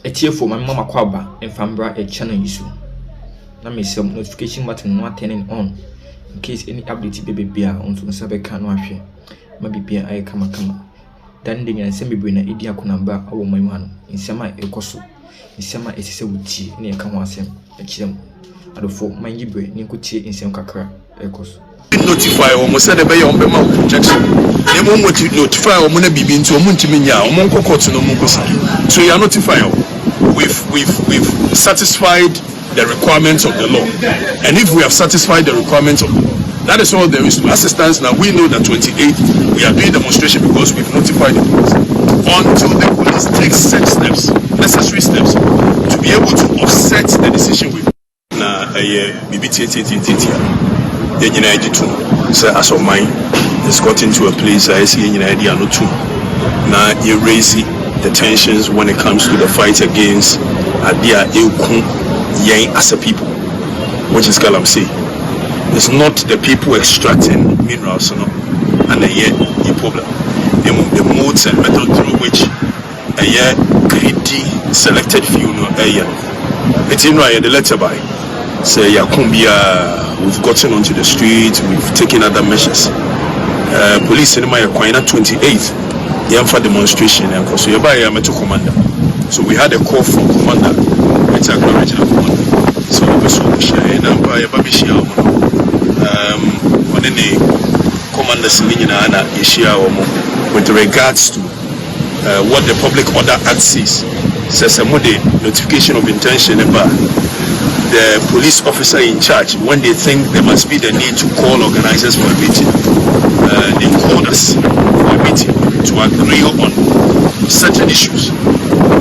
a tear for my mama kwaba and fambra a channel issue. Now me some notification button not turning on in case any update baby beer onto the sabe can wash. Maybe beer I come. Then they can send me bring a idia kunamba or my man in summer a coso. In summer a wuti near Kamwasem a chim. I do for my gibre Nikuti in some kakra a coso. Notify almost said a bay on Bema projection. They won't want to notify or Mona be into a Muntiminia or Monco Cotton or Muncosa. So you are notified. We've satisfied the requirements of the law. And if we have satisfied the requirements of the law, that is all there is to assistance. Now we know that 28th we are doing demonstration because we've notified the police. Until the police takes such steps, necessary steps, to be able to offset the decision we na so as of mine has got into a place I see in idea no too. Now you raise the tensions when it comes to the fight against Adia Eukun Yang as a people, which is Galamsey. It's not the people extracting minerals, and yet the problem. The modes and methods through which a greedy selected few it's in right the letter by say Yakumbia. We've gotten onto the streets, we've taken other measures. Police in my 28th, the demonstration, and so you're met to commander. So we had a call from commander, it's a regional commander. So we saw BOMBSHELL, when any commander Selina with regards to what the Public Order Act says a notification of intention about the police officer in charge, when they think there must be the need to call organizers for a meeting, they called us for a meeting to agree on certain issues.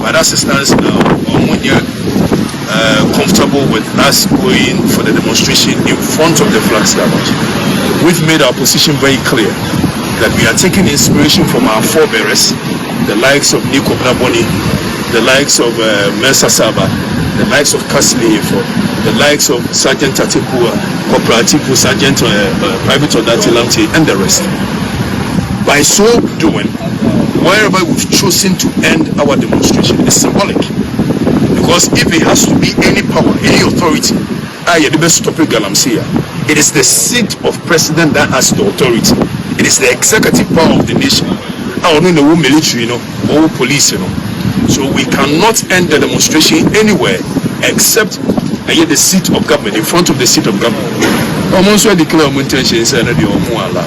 But as it stands now, when you're comfortable with us going for the demonstration in front of the flag establishment, we've made our position very clear that we are taking inspiration from our forebearers, the likes of Nico Blaboni, the likes of Mensa Saba, the likes of Kaslifo, the likes of Sergeant Tatipua, Corporal Tipu, Sergeant Private Odatilamte, and the rest. By so doing, wherever we've chosen to end our demonstration is symbolic. Because if it has to be any power, any authority, Galamsey, it is the seat of president that has the authority. It is the executive power of the nation. I don't know military, or police, So we cannot end the demonstration anywhere except the seat of government, in front of the seat of government. Almost declare intentions and the Omuala.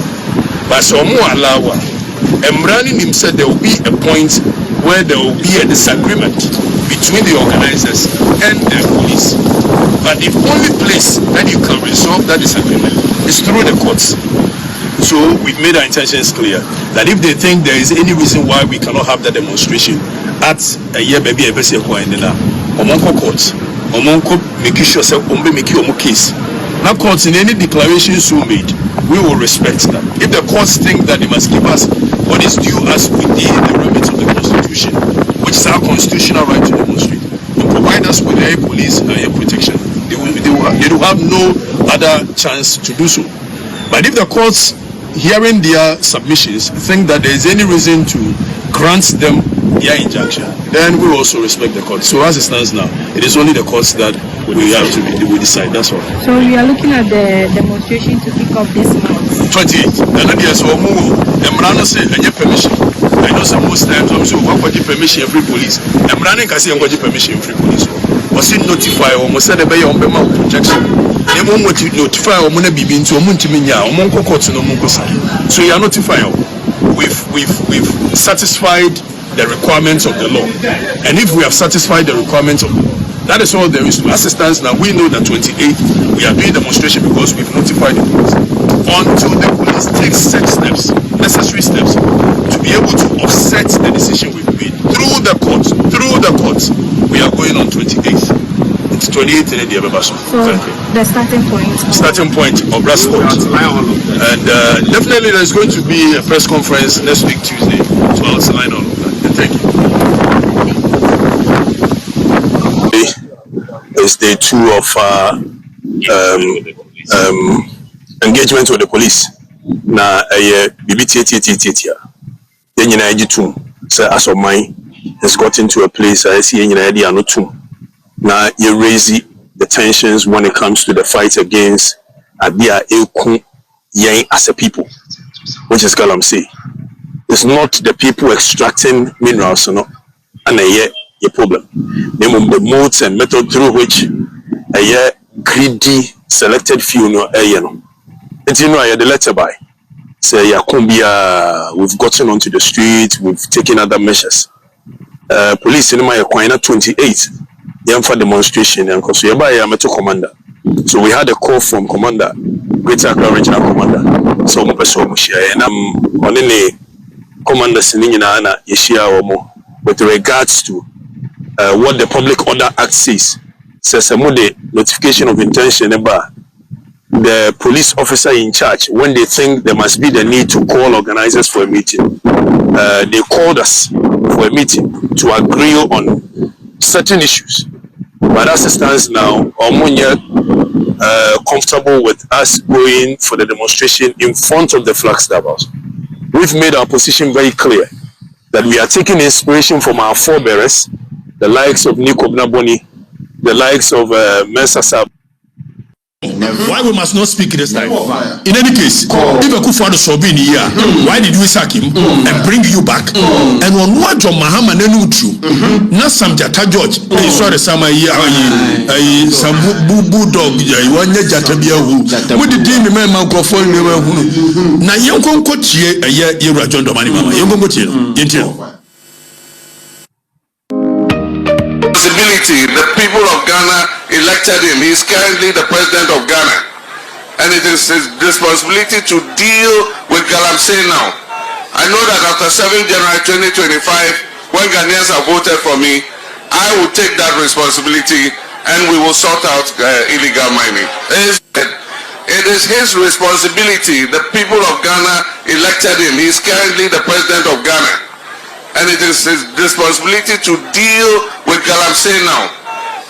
But so Omuala, Emrani said there will be a point where there will be a disagreement between the organizers and the police. But the only place that you can resolve that disagreement is through the courts. So we've made our intentions clear that if they think there is any reason why we cannot have that demonstration at a year baby a courts, make sure make your case. Now courts in any declarations you made, we will respect that. If the courts think that they must give us what is due us within the remits of the Constitution, which is our constitutional right to demonstrate, and provide us with air police air protection, they will have no other chance to do so. But if the courts, hearing their submissions, think that there is any reason to grant them their injunction, then we also respect the court. So as it stands now, it is only the courts that we have to we decide. That's all. So we are looking at the demonstration to kick off this month. 28th. And then there's one more. Emrano say any permission. I know some most times I'm saying what permission free police. Emrano can say I'm going permission free police. Was it notify or must say the bay on Bema projection? They won't notify or money be into a Muntiminia or Monco courts no Muncosa. So you are notifying. We've satisfied the requirements of the law. And if we have satisfied the requirements of the law, that is all there is to assistance. Now we know that 28th we are doing demonstration because we've notified the police. Until the police takes such steps, necessary steps, to be able to offset the decision we've made through the courts, we are going on 28th. It's 28th in the Abebaso. So the starting point of Brass Court. And definitely there's going to be a press conference next week Tuesday to outline all of that. Thank you. It's day 2 of engagement with the police. Na BBT. Then you know, say as of mine, has gotten to a place I see in idea no too. Now you raise the tensions when it comes to the fight against Adia Eku Yang as a people, which is Galamsey. It's not the people extracting minerals, and a problem. The modes and method through which a greedy selected few it's the letter by. Say Yakumbia, we've gotten onto the street, we've taken other measures. Police in my 28 young for demonstration and because you're by a commander. So we had a call from Commander, Greater Accra Regional Commander. So and I'm on any commander Sinina Yeshia Omo with regards to what the Public Order Act says. Says a notification of intention about the police officer in charge when they think there must be the need to call organizers for a meeting. They called us for a meeting to agree on certain issues. But as it stands now, Omonia comfortable with us going for the demonstration in front of the Flagstaff House. We've made our position very clear that we are taking inspiration from our forebearers, the likes of Nico Bnaboni, the likes of Mensa Sab. Why we must not speak this time? In any case, if Akufo-Addo so be in here, why did we sack him and bring you back? And on what John Mahama Nenutru, not some Jata George, I saw the summer year, some bulldog, one Jatabia who would the team man microphone never who. Now, you can coach a year, you're a John Domani Mama, you can go to the people of Ghana elected him. He is currently the president of Ghana, and it is his responsibility to deal with Galamsey now. I know that after 7 January 2025, when Ghanaians have voted for me, I will take that responsibility and we will sort out illegal mining. It is his responsibility. The people of Ghana elected him. He is currently the president of Ghana, and it is his responsibility to deal with Galamsey now.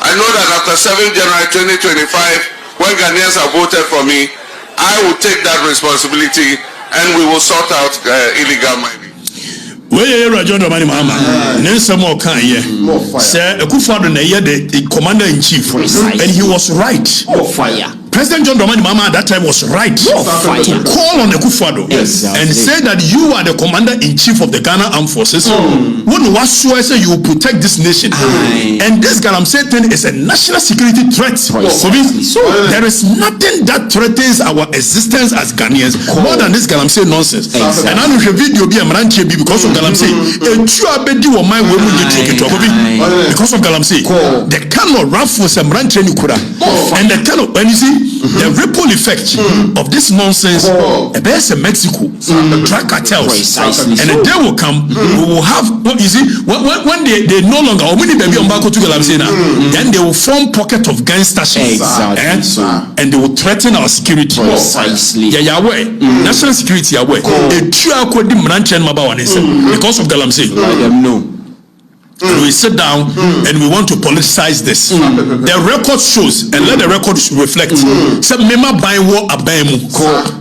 I know that after 7 January 2025, when Ghanaians have voted for me, I will take that responsibility and we will sort out illegal mining. Where John Domani Mama, Nelson Mokanye, Sir Akufo-Addo the commander in chief, and he was right. President John Dramani Mahama at that time was right to call on Akufo-Addo and say that you are the commander-in-chief of the Ghana Armed Forces. When whatsoever you will protect this nation. And this Galamsey thing is a national security threat. So there is nothing that threatens our existence as Ghanaians more than this Galamsey nonsense. And I know the video be a Maranche because of Galamsey. Because of Galamsey, the kind of raffles and Maranche and the kind of, when you see the ripple effect of this nonsense, there's a Mexico, drug cartels, and the day will come, we will have, you see, when they no longer, or when they be on back to Galamsey, then they will form pocket of gangster and they will threaten our security. National security away. Because of Galamsey. We sit down and we want to politicize this. The record shows, and let the record reflect. Say, Mema buy war abaimu.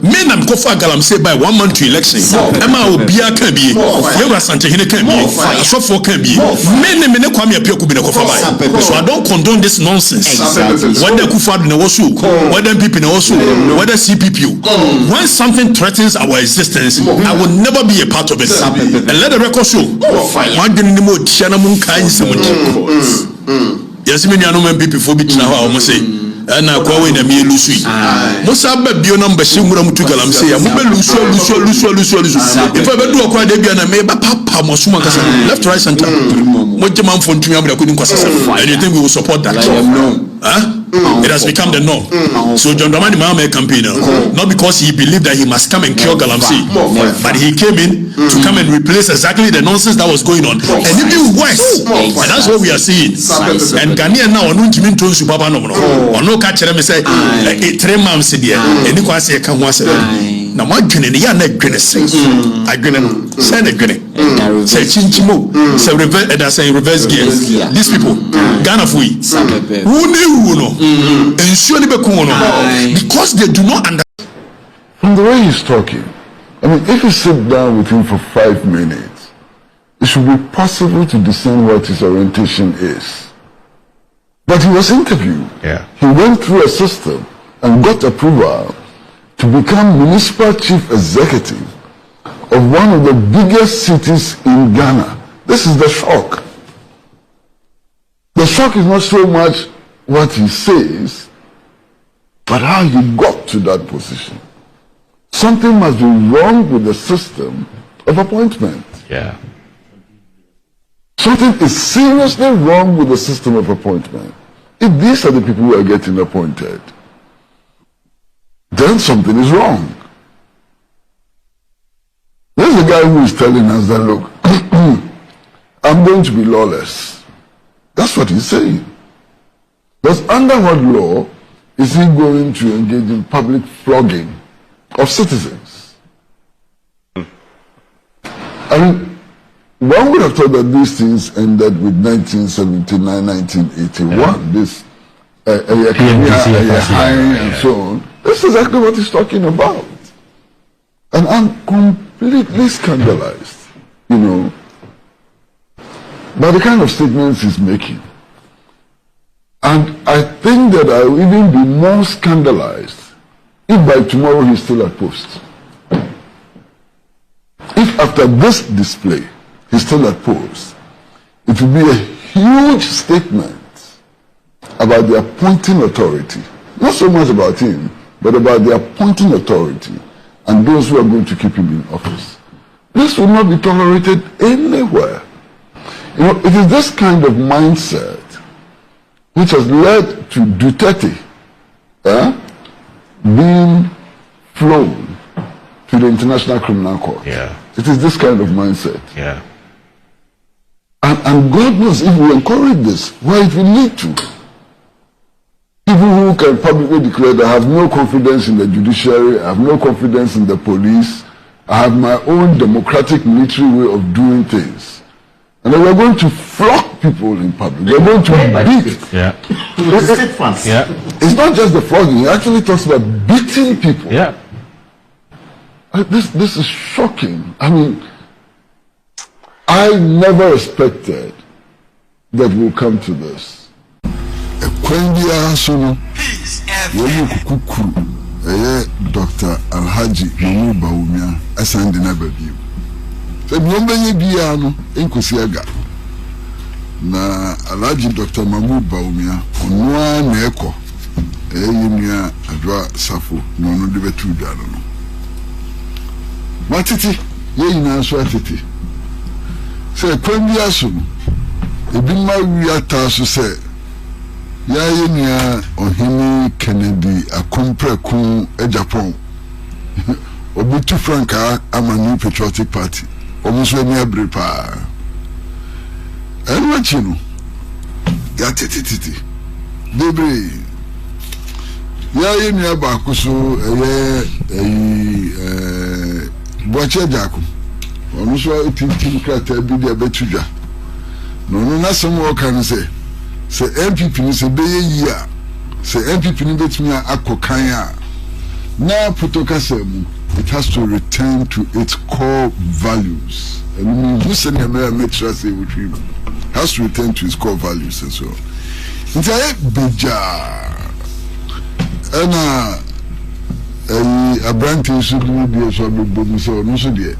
Men am kofa Galamsey by 1 month to election. Emma Obia can be. Yewa Santehine can be. Asofo can be. Men ne kwame apia kubi na kofa buy. So I don't condone this nonsense. Whether Akufo-Addo na wasu, whether people na wasu, whether CPP. When something threatens our existence, I will never be a part of it. And let the record show. Yes, many are no people for me now. I must say, and I call in a meal Lucy. Most of the bio number Simura to Galamsey. I'm if I do a quite debut and I may papa Mosuma left, right, center. What the man from Tumia couldn't cost us. And you think we will support that? It has become the norm. So John Dramani Mahama campaigner, not because he believed that he must come and cure Galamsey, but he came in to come and replace exactly the nonsense that was going on, and even worse. And that's what we are seeing. And Ghanaian now, no Jimin Tonsu Papa no, or no catcher me say 3 months there, and you can say come once. Now my grinning, yeah, neck grinning. I grinning, send a grinning. Say Chinchimo, say reverse gears. These people, Ghana Fui, who knew and surely because they do not understand. From the way he's talking, I mean, if you sit down with him for 5 minutes, it should be possible to discern what his orientation is. But he was interviewed. Yeah. He went through a system and got approval to become municipal chief executive of one of the biggest cities in Ghana. This is the shock. The shock is not so much what he says, but how he got to that position. Something must be wrong with the system of appointment. Yeah. Something is seriously wrong with the system of appointment. If these are the people who are getting appointed, then something is wrong. There's a guy who is telling us that, look, I'm going to be lawless. That's what he's saying. But under what law is he going to engage in public flogging of citizens? I mean, one would have thought that these things ended with 1979, 1981, this and so on. This is exactly what he's talking about. And I'm completely scandalized, you know, by the kind of statements he's making. And I think that I will even be more scandalized if by tomorrow he's still at post. If after this display he's still at post, it will be a huge statement about the appointing authority. Not so much about him, but about the appointing authority and those who are going to keep him in office. This will not be tolerated anywhere. You know, it is this kind of mindset which has led to Duterte being flown to the International Criminal Court. Yeah. It is this kind of mindset. Yeah. And God knows if we encourage this, where it will lead to. People who can publicly declare that I have no confidence in the judiciary, I have no confidence in the police, I have my own democratic military way of doing things. And then we're going to flog people in public. We're going to beat. Yeah. It's not just the flogging. He actually talks about beating people. Yeah. This is shocking. I mean, I never expected that we'll come to this. Dr. Alhaji Mamu Baumia asande na babiu. So biombenye bia no enkusiaga. Na Alhaji Dr. Mamu Baumia onwa na eko. Yimia adwa safo no no de betu dwa no. Matiti ye nyina so atiti. Se kwambia so ebi ma wi ata so se ya yimia ohini Kennedy akompreku Japan. Obutu Franka Amanu Patriotic Party. Omuso ni abrepa. Enwa chino. Ya titi. Debre. Ya yimia ba kuso Boache Jaku. Onuso tintin krata bi dia betudwa. No na somo kan say MPP ni se beye yia. Se MPP ni betumi akokan a na putokasemu. It has to return to its core values. I mean, who said make sure say which has to return to its core values and so on. Ntaye beja ana abranti should be so be so no so de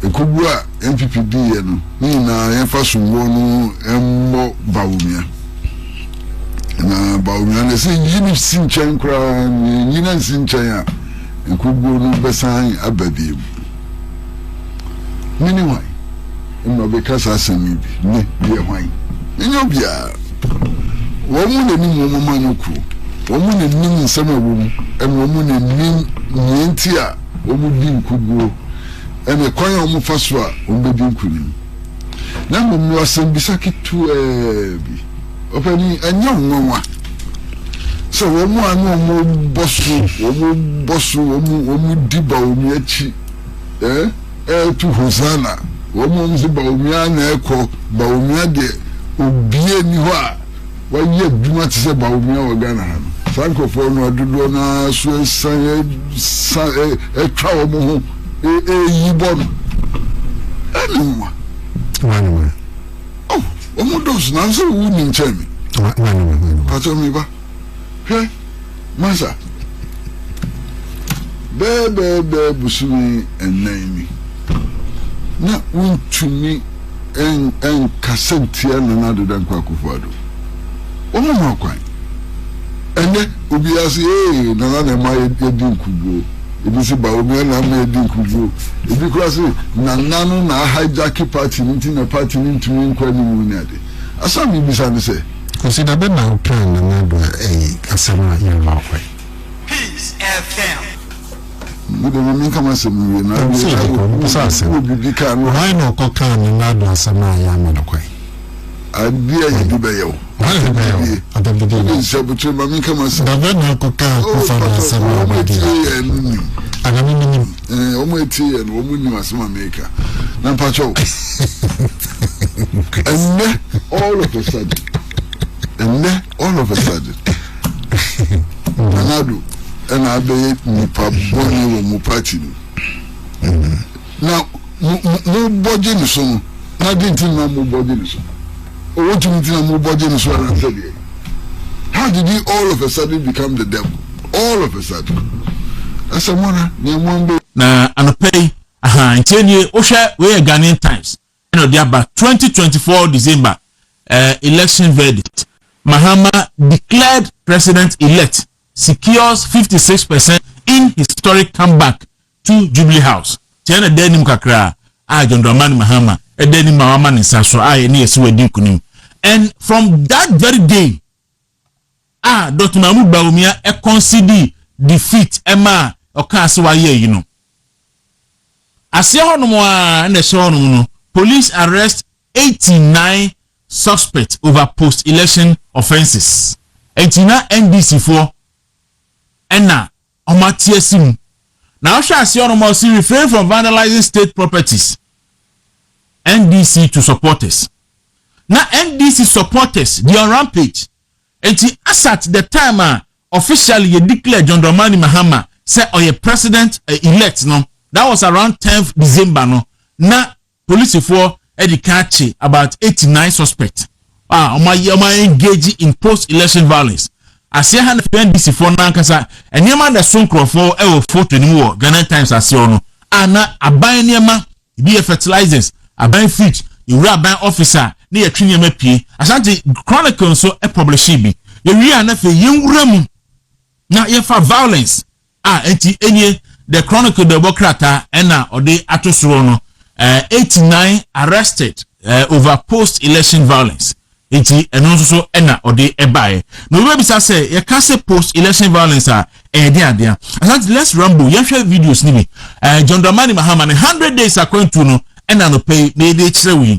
ekubua MPP die no na yemfa sunwo no emmo Baumia na Baumia na se yini sinchen kra yina sinchen a ekubua no besan abadiem mini why no be kasa asemi bi ne ye hwan enyo bia wo mu na ni mo ma no ku wo mu na ni nsema wo mu wo mu na ni nyenti a wo mu di nkuguo ene kwanya wo mu faso a wo be di nkunim na mo mu asem bisaki tu bi opani anya nwanwa so wo mu anu mo bosu wo mu di ba wo mu achi tu hosana wo mu mzi ba wo mu na eko ba wo mu de obie ni ho a wa ye duma ti se ba wo mu wa Ghana ha Franco for no adudo na so san twa wo mu ho yibon anwa Oh, Omodos now so wouldn't tell me. But me ba. Hey, Masa. Bebe busumi and name. Na to me and Cassentia and another than Quacufado. Omo more quite. And then Ubiasi, Nana, my Edin Kubo. It is about me and I made Kubo. It because Nanano na hijack party meeting a party into me in Quanimuni. I saw me say. Consider the now plan and a summer year walkway. Peace FM. You don't mean come as a million. I will be why no cocan and not do a summer yamanquay. I dear you do bail. At the beginning, so between my income and the venom cocan for summer and I mean, only tea and woman was my maker. Nampacho. And then all of a sudden, Nanadu and I be Nipa Bonnie or Mupati. Now, no body in the song, not didn't know more body in the song. Or what you need to know more body in the song and said, how did he all of a sudden become the devil? All of a sudden. That's a one, na anopay ntienye ohwe we Ghanaian Times no dia ba 2024 December election verdict. Mahama declared president-elect, secures 56% in historic comeback to Jubilee House. Tiana denim kakra John Dramani Mahama denim mama ni saso ni esi wedi kunim. And from that very day Dr. Mahmoud Bawumia concede defeat Emma Okatakyie, you know. Police arrest 89 suspects over post-election offenses. 89 NDC4 Enna Omatiesim. Now she refrain from vandalizing state properties. NDC to supporters. Now NDC supporters, they are rampage. And as at the time officially you declare John Dramani Mahama say or president elect no. That was around 10th December no. Na police for catch about 89 suspects. Engaged in post-election violence. As you hand the NDC for nankasa and yama the sonkro for photo ni mo Ghanaian Times asiono. Ana aban niema be fertilizers, aban feed, you aban officer ni ya twini mapie. Asante Chronicle so publish bi. You na fe yenwuramu na yefa violence. Enti enye the Chronicle Democrat ena ode atosoro no 89 arrested over post-election violence. Enti eno so ena ode ebae. No we bisa say ye can say post-election violence dia. Asante let's ramble. Ye share videos ni bi. John Dramani Mahama 100 days according to no ena no pay na dey kire wi.